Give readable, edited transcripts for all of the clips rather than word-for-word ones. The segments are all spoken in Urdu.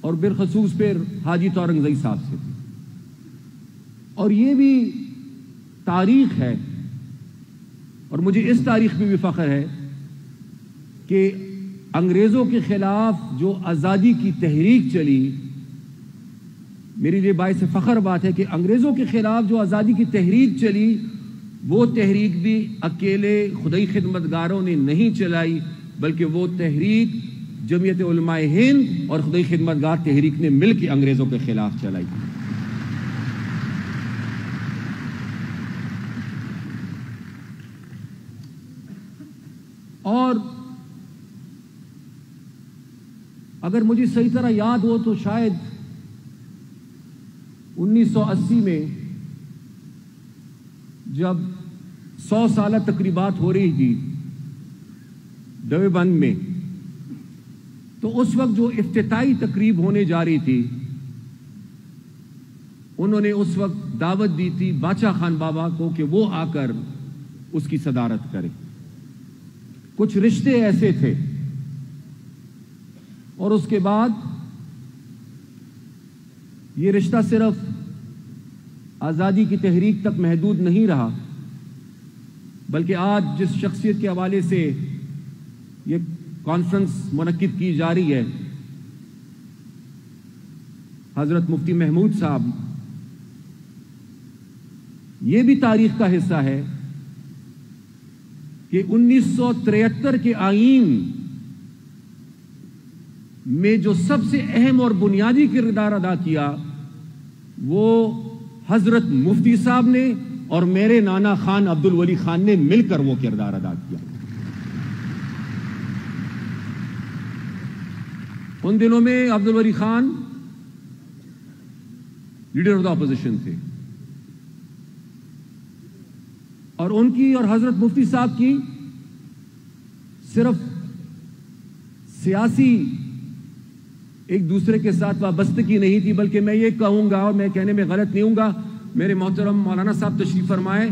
اور بالخصوص پھر حاجی تورنگزئی صاحب سے تھی. اور یہ بھی تاریخ ہے اور مجھے اس تاریخ میں بھی فخر ہے کہ انگریزوں کے خلاف جو آزادی کی تحریک چلی، میری لیے باعث فخر بات ہے کہ انگریزوں کے خلاف جو آزادی کی تحریک چلی وہ تحریک بھی اکیلے خدائی خدمتگاروں نے نہیں چلائی، بلکہ وہ تحریک جمعیت علماء ہند اور خدائی خدمتگار تحریک نے مل کے انگریزوں کے خلاف چلائی. اور اگر مجھے صحیح طرح یاد ہو تو شاید 1980 میں جب 100 سالہ تقریبات ہو رہی تھی دیوبند میں، تو اس وقت جو افتتاحی تقریب ہونے جا رہی تھی انہوں نے اس وقت دعوت دی تھی باچا خان بابا کو کہ وہ آ کر اس کی صدارت کرے. کچھ رشتے ایسے تھے اور اس کے بعد یہ رشتہ صرف آزادی کی تحریک تک محدود نہیں رہا، بلکہ آج جس شخصیت کے حوالے سے یہ کانفرنس منعقد کی جا رہی ہے، حضرت مفتی محمود صاحب، یہ بھی تاریخ کا حصہ ہے کہ 1973 کے آئین میں جو سب سے اہم اور بنیادی کردار ادا کیا وہ حضرت مفتی صاحب نے اور میرے نانا خان عبد الولی خان نے مل کر وہ کردار ادا کیا. ان دنوں میں عبد Wali Khan leader of the opposition تھے اور ان کی اور حضرت مفتی صاحب کی صرف سیاسی ایک دوسرے کے ساتھ وابستگی نہیں تھی، بلکہ میں یہ کہوں گا اور میں کہنے میں غلط نہیں ہوں گا، میرے محترم مولانا صاحب تشریف فرمائے،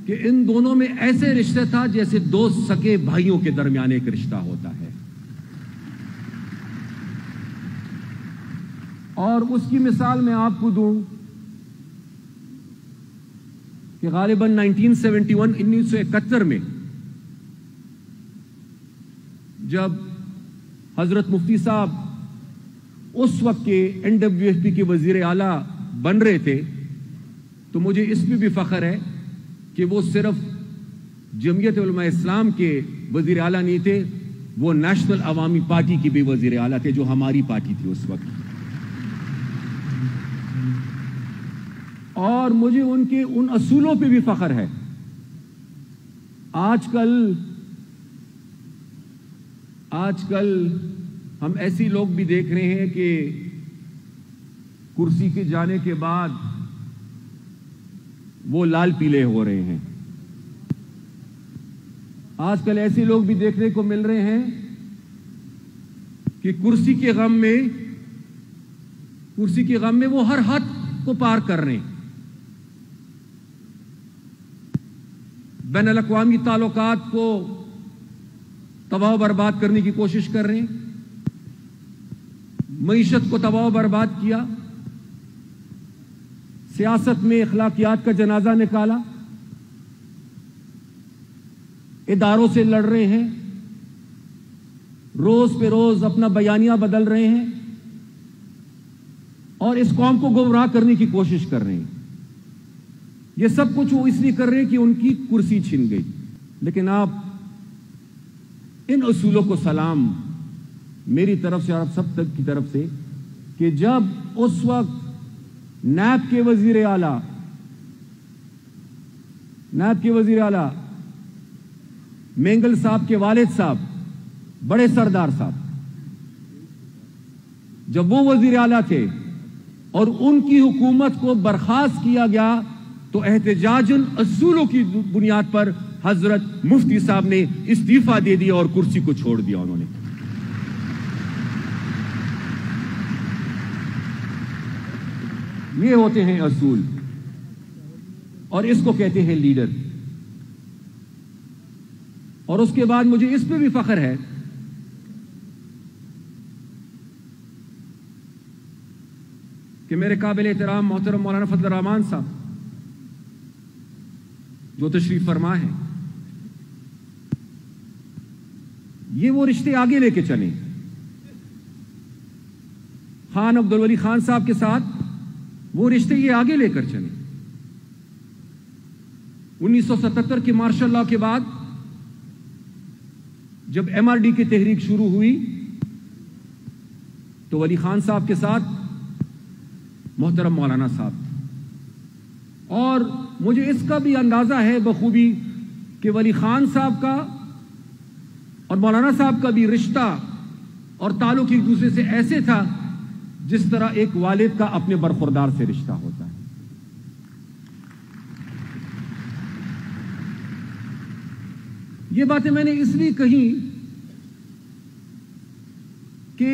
کہ ان دونوں میں ایسے رشتہ تھا جیسے دو سگے بھائیوں کے درمیان ایک رشتہ ہوتا ہے. اور اس کی مثال میں آپ کو دوں کہ غالباً 1971 میں جب حضرت مفتی صاحب اس وقت کے NWFP کے وزیر اعلیٰ بن رہے تھے، تو مجھے اس میں بھی فخر ہے کہ وہ صرف جمعیت علماء اسلام کے وزیر اعلیٰ نہیں تھے، وہ نیشنل عوامی پارٹی کی بھی وزیر اعلیٰ تھے، جو ہماری پارٹی تھی اس وقت. اور مجھے ان کے ان اصولوں پہ بھی فخر ہے. آج کل ہم ایسی لوگ بھی دیکھ رہے ہیں کہ کرسی کے جانے کے بعد وہ لال پیلے ہو رہے ہیں. آج کل ایسے لوگ بھی دیکھنے کو مل رہے ہیں کہ کرسی کے غم میں وہ ہر حد کو پار کر رہے ہیں. بین الاقوامی تعلقات کو تباہ و برباد کرنے کی کوشش کر رہے ہیں، معیشت کو تباہ و برباد کیا، سیاست میں اخلاقیات کا جنازہ نکالا، اداروں سے لڑ رہے ہیں، روز پہ روز اپنا بیانیہ بدل رہے ہیں اور اس قوم کو گمراہ کرنے کی کوشش کر رہے ہیں. یہ سب کچھ وہ اس لیے کر رہے ہیں کہ ان کی کرسی چھن گئی. لیکن آپ ان اصولوں کو سلام میری طرف سے اور آپ سب تک کی طرف سے کہ جب اس وقت نیب کے وزیر اعلیٰ مینگل صاحب کے والد صاحب بڑے سردار صاحب جب وہ وزیر اعلیٰ تھے اور ان کی حکومت کو برخاست کیا گیا تو احتجاجاً اصولوں کی بنیاد پر حضرت مفتی صاحب نے استعفیٰ دے دیا اور کرسی کو چھوڑ دیا انہوں نے. یہ ہوتے ہیں اصول اور اس کو کہتے ہیں لیڈر. اور اس کے بعد مجھے اس پہ بھی فخر ہے کہ میرے قابل احترام محترم مولانا فضل الرحمان صاحب جو تشریف فرما ہے، یہ وہ رشتے آگے لے کے چلیں۔ خان عبد الولی خان صاحب کے ساتھ وہ رشتے یہ آگے لے کر چلیں۔ 1977 کے مارشل لاء کے بعد جب MRD کی تحریک شروع ہوئی تو ولی خان صاحب کے ساتھ محترم مولانا صاحب، اور مجھے اس کا بھی اندازہ ہے بخوبی کہ ولی خان صاحب کا اور مولانا صاحب کا بھی رشتہ اور تعلق ایک دوسرے سے ایسے تھا جس طرح ایک والد کا اپنے برخوردار سے رشتہ ہوتا ہے۔ یہ باتیں میں نے اس لیے کہی کہ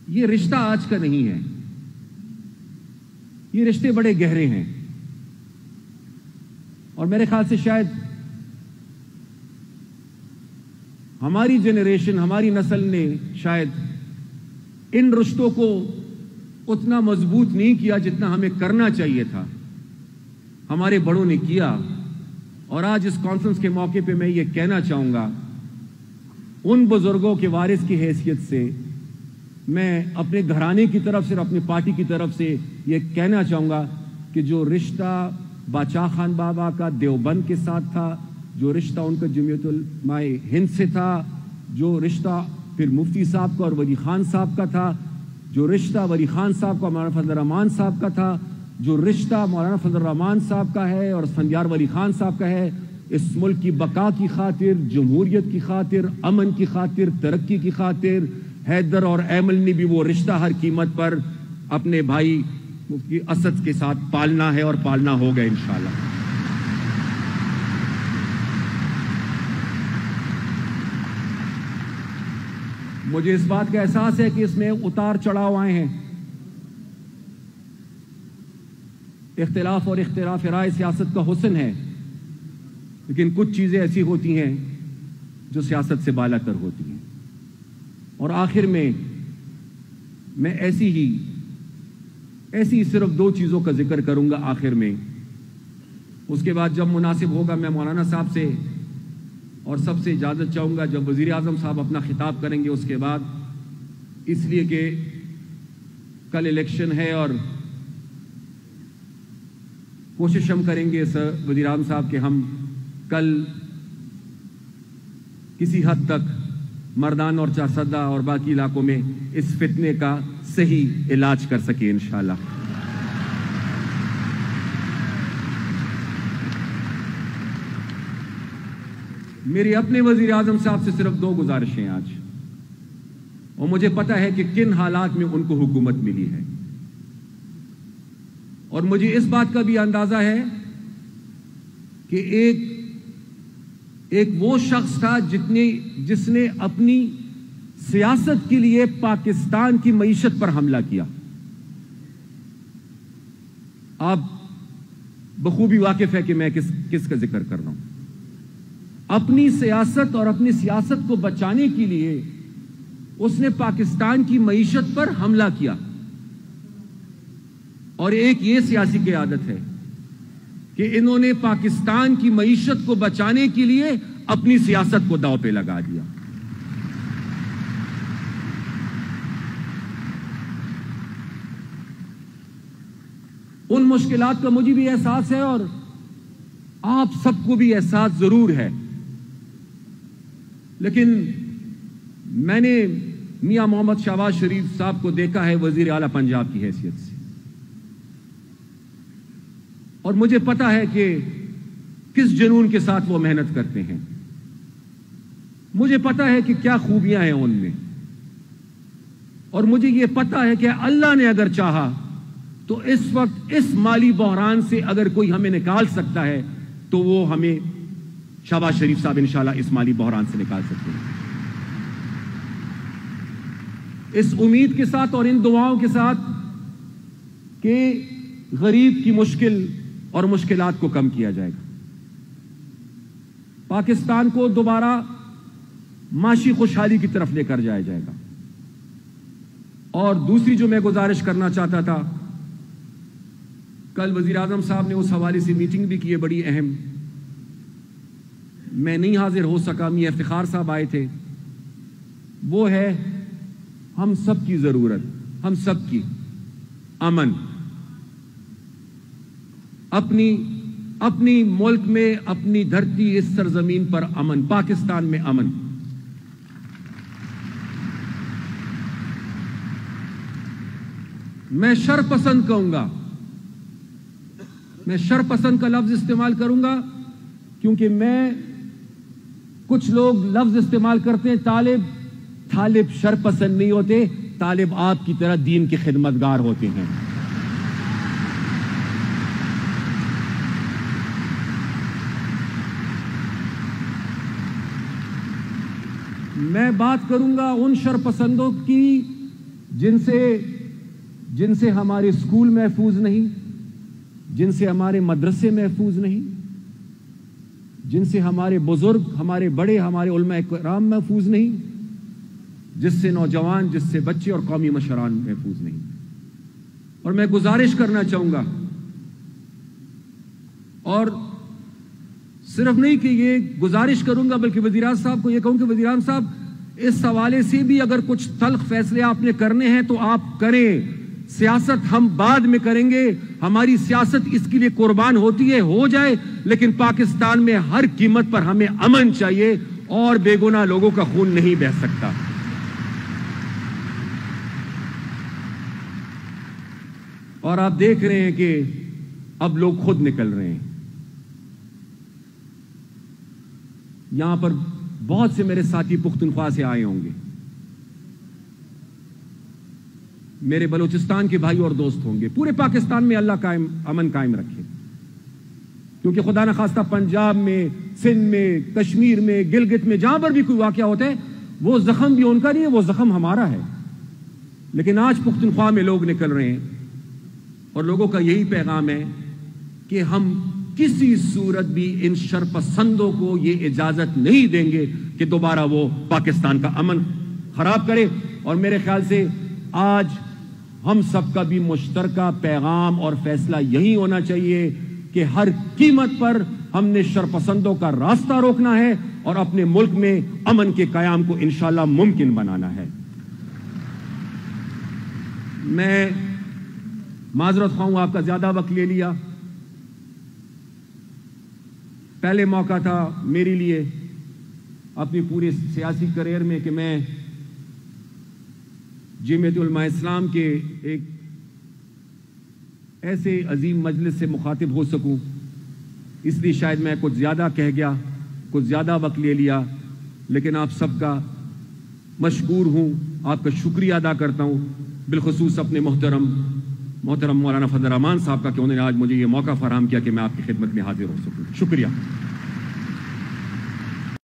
یہ رشتہ آج کا نہیں ہے، یہ رشتے بڑے گہرے ہیں، اور میرے خیال سے شاید ہماری جنریشن، ہماری نسل نے شاید ان رشتوں کو اتنا مضبوط نہیں کیا جتنا ہمیں کرنا چاہیے تھا۔ ہمارے بڑوں نے کیا، اور آج اس کانفرنس کے موقع پہ میں یہ کہنا چاہوں گا، ان بزرگوں کے وارث کی حیثیت سے میں اپنے گھرانے کی طرف سے اور اپنی پارٹی کی طرف سے یہ کہنا چاہوں گا کہ جو رشتہ باچا خان بابا کا دیوبند کے ساتھ تھا، جو رشتہ ان کا جمعیت علماء ہند سے تھا، جو رشتہ پھر مفتی صاحب کا اور ولی خان صاحب کا تھا، جو رشتہ ولی خان صاحب کا مولانا فضل الرحمان صاحب کا تھا، جو رشتہ مولانا فضل الرحمان صاحب کا ہے اور اسفندیار ولی خان صاحب کا ہے، اس ملک کی بقا کی خاطر، جمہوریت کی خاطر، امن کی خاطر، ترقی کی خاطر حیدر اور ایمل نے بھی وہ رشتہ ہر قیمت پر اپنے بھائی مفتی اسد کے ساتھ پالنا ہے اور پالنا ہوگا انشاءاللہ۔ مجھے اس بات کا احساس ہے کہ اس میں اتار چڑھاؤ آئے ہیں، اختلاف اور اختلاف رائے سیاست کا حسن ہے، لیکن کچھ چیزیں ایسی ہوتی ہیں جو سیاست سے بالا تر ہوتی ہیں، اور آخر میں ایسی صرف دو چیزوں کا ذکر کروں گا آخر میں۔ اس کے بعد جب مناسب ہوگا میں مولانا صاحب سے اور سب سے اجازت چاہوں گا، جب وزیر اعظم صاحب اپنا خطاب کریں گے اس کے بعد، اس لیے کہ کل الیکشن ہے اور کوشش ہم کریں گے وزیر اعظم صاحب کہ ہم کل کسی حد تک مردان اور چارسدہ اور باقی علاقوں میں اس فتنے کا صحیح علاج کر سکیں انشاءاللہ۔ میری اپنے وزیر اعظم صاحب سے صرف دو گزارشیں آج، اور مجھے پتا ہے کہ کن حالات میں ان کو حکومت ملی ہے، اور مجھے اس بات کا بھی اندازہ ہے کہ ایک وہ شخص تھا جس نے اپنی سیاست کے لیے پاکستان کی معیشت پر حملہ کیا۔ آپ بخوبی واقف ہے کہ میں کس کا ذکر کر رہا ہوں۔ اپنی سیاست اور اپنی سیاست کو بچانے کے لیے اس نے پاکستان کی معیشت پر حملہ کیا، اور ایک یہ سیاسی کی عادت ہے کہ انہوں نے پاکستان کی معیشت کو بچانے کے لیے اپنی سیاست کو داؤ پہ لگا دیا۔ ان مشکلات کا مجھے بھی احساس ہے اور آپ سب کو بھی احساس ضرور ہے، لیکن میں نے میاں محمد شہباز شریف صاحب کو دیکھا ہے وزیر اعلیٰ پنجاب کی حیثیت سے، اور مجھے پتا ہے کہ کس جنون کے ساتھ وہ محنت کرتے ہیں، مجھے پتا ہے کہ کیا خوبیاں ہیں ان میں، اور مجھے یہ پتا ہے کہ اللہ نے اگر چاہا تو اس وقت اس مالی بحران سے اگر کوئی ہمیں نکال سکتا ہے تو وہ ہمیں شہباز شریف صاحب انشاءاللہ اس مالی بحران سے نکال سکتے ہیں۔ اس امید کے ساتھ اور ان دعاؤں کے ساتھ کہ غریب کی مشکل اور مشکلات کو کم کیا جائے گا، پاکستان کو دوبارہ معاشی خوشحالی کی طرف لے کر جایا جائے گا، اور دوسری جو میں گزارش کرنا چاہتا تھا، کل وزیر اعظم صاحب نے اس حوالے سے میٹنگ بھی کی ہے بڑی اہم، میں نہیں حاضر ہو سکا، میاں افتخار صاحب آئے تھے، وہ ہے ہم سب کی ضرورت، ہم سب کی امن، اپنی ملک میں، اپنی دھرتی اس سرزمین پر امن، پاکستان میں امن۔ میں شر پسند کہوں گا، میں شر پسند کا لفظ استعمال کروں گا کیونکہ کچھ لوگ لفظ استعمال کرتے ہیں طالب شر پسند نہیں ہوتے، طالب آپ کی طرح دین کے خدمتگار ہوتے ہیں۔ میں بات کروں گا ان شر پسندوں کی جن سے ہمارے اسکول محفوظ نہیں، جن سے ہمارے مدرسے محفوظ نہیں، جن سے ہمارے بزرگ، ہمارے بڑے، ہمارے علماء کرام محفوظ نہیں، جس سے نوجوان، جس سے بچے اور قومی مشران محفوظ نہیں۔ اور میں گزارش کرنا چاہوں گا، اور صرف نہیں کہ یہ گزارش کروں گا بلکہ وزیر اعظم صاحب کو یہ کہوں کہ وزیر اعظم صاحب اس حوالے سے بھی اگر کچھ تلخ فیصلے آپ نے کرنے ہیں تو آپ کریں، سیاست ہم بعد میں کریں گے، ہماری سیاست اس کے لیے قربان ہوتی ہے، ہو جائے، لیکن پاکستان میں ہر قیمت پر ہمیں امن چاہیے اور بے گناہ لوگوں کا خون نہیں بہہ سکتا۔ اور آپ دیکھ رہے ہیں کہ اب لوگ خود نکل رہے ہیں، یہاں پر بہت سے میرے ساتھی پختونخوا سے آئے ہوں گے، میرے بلوچستان کے بھائی اور دوست ہوں گے، پورے پاکستان میں اللہ امن قائم رکھے، کیونکہ خدا نخواستہ پنجاب میں، سندھ میں، کشمیر میں، گلگت میں جہاں پر بھی کوئی واقعہ ہوتا ہے وہ زخم بھی ان کا نہیں ہے، وہ زخم ہمارا ہے۔ لیکن آج پختونخوا میں لوگ نکل رہے ہیں اور لوگوں کا یہی پیغام ہے کہ ہم کسی صورت بھی ان شرپسندوں کو یہ اجازت نہیں دیں گے کہ دوبارہ وہ پاکستان کا امن خراب کرے۔ اور میرے خیال سے آج ہم سب کا بھی مشترکہ پیغام اور فیصلہ یہی ہونا چاہیے کہ ہر قیمت پر ہم نے شرپسندوں کا راستہ روکنا ہے اور اپنے ملک میں امن کے قیام کو انشاءاللہ ممکن بنانا ہے۔ میں معذرت خواہ ہوں، آپ کا زیادہ وقت لے لیا، پہلے موقع تھا میرے لیے اپنی پورے سیاسی کریئر میں کہ میں جمعیت علماء اسلام کے ایک ایسے عظیم مجلس سے مخاطب ہو سکوں، اس لیے شاید میں کچھ زیادہ کہہ گیا، کچھ زیادہ وقت لے لیا، لیکن آپ سب کا مشکور ہوں، آپ کا شکریہ ادا کرتا ہوں، بالخصوص اپنے محترم مولانا فضل الرحمان صاحب کا کہ انہوں نے آج مجھے یہ موقع فراہم کیا کہ میں آپ کی خدمت میں حاضر ہو سکوں۔ شکریہ۔